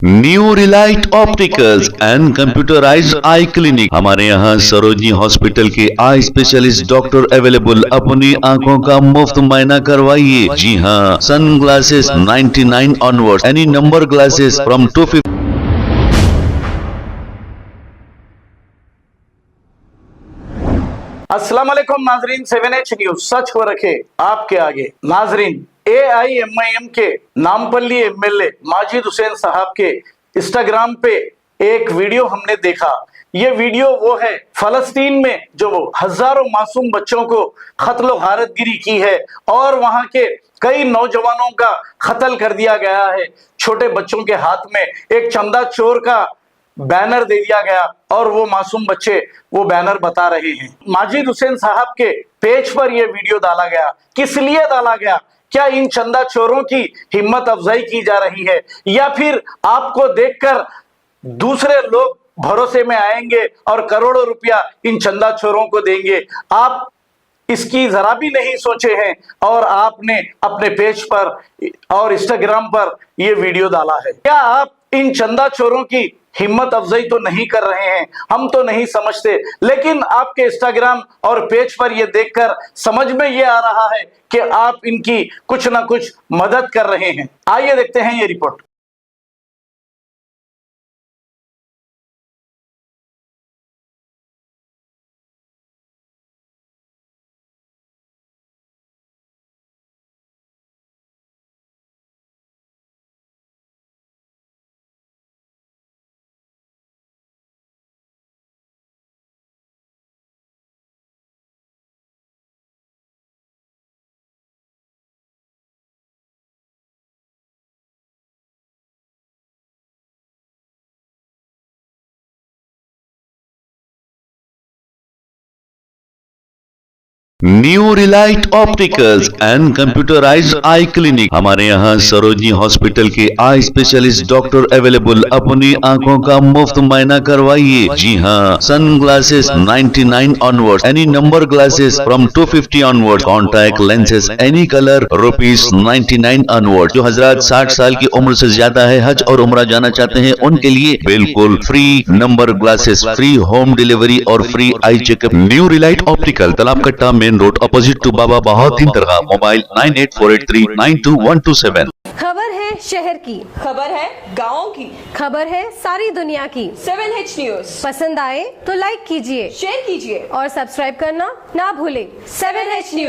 New Relight opticals and computerised I clinic. हमारे यहाँ Sarojini hospital के आई स्पेशलिस्ट डॉक्टर अवेलेबल। अपनी आंखों का मुफ्त मुआयना करवाइए। जी हाँ, sun glasses 99 onward, any number glasses from 250। अस्सलाम वालेकुम नाजरीन, 7H न्यूज सच हो रखे आपके आगे। नाजरीन, AIMIM के नामपल्ली MLA माजिद हुसैन साहब के इंस्टाग्राम पे एक वीडियो हमने देखा। ये वीडियो वो है फलस्तीन में जो हजारों मासूम बच्चों को कत्ल गारतगिरी की है और वहां के कई नौजवानों का कत्ल कर दिया गया है। छोटे बच्चों के हाथ में एक चंदा चोर का बैनर दे दिया गया और वो मासूम बच्चे वो बैनर बता रहे हैं। माजिद हुसैन साहब के पेज पर यह वीडियो डाला गया। किस लिए डाला गया? क्या इन चंदा चोरों की हिम्मत अफजाई की जा रही है या फिर आपको देखकर दूसरे लोग भरोसे में आएंगे और करोड़ों रुपया इन चंदा चोरों को देंगे? आप इसकी जरा भी नहीं सोचे हैं और आपने अपने पेज पर और इंस्टाग्राम पर यह वीडियो डाला है। क्या आप इन चंदा चोरों की हिम्मत अफजाई तो नहीं कर रहे हैं? हम तो नहीं समझते, लेकिन आपके इंस्टाग्राम और पेज पर यह देखकर समझ में यह आ रहा है कि आप इनकी कुछ ना कुछ मदद कर रहे हैं। आइए देखते हैं ये report. New Relight opticals and computerised I clinic. हमारे यहाँ सरोजनी हॉस्पिटल के आई स्पेशलिस्ट डॉक्टर अवेलेबल। अपनी आंखों का मुफ्त मुआयना करवाइए। जी हाँ, sun glasses 99 onward, any number glasses from 250 onward, contact lenses any colour ₹99 onward. जो हजरात 60 साल की उम्र से ज्यादा है, हज और उम्रा जाना चाहते हैं, उनके लिए बिल्कुल free number glasses, free home delivery और free eye checkup. New Relight optical, Talab Katta, main road, opposite to Baba Bahauddin Dargah. Mobile 9848392127। खबर है शहर की, खबर है गाँव की, खबर है सारी दुनिया की। 7H न्यूज पसंद आए तो लाइक कीजिए, शेयर कीजिए और सब्सक्राइब करना ना भूलें। 7H news.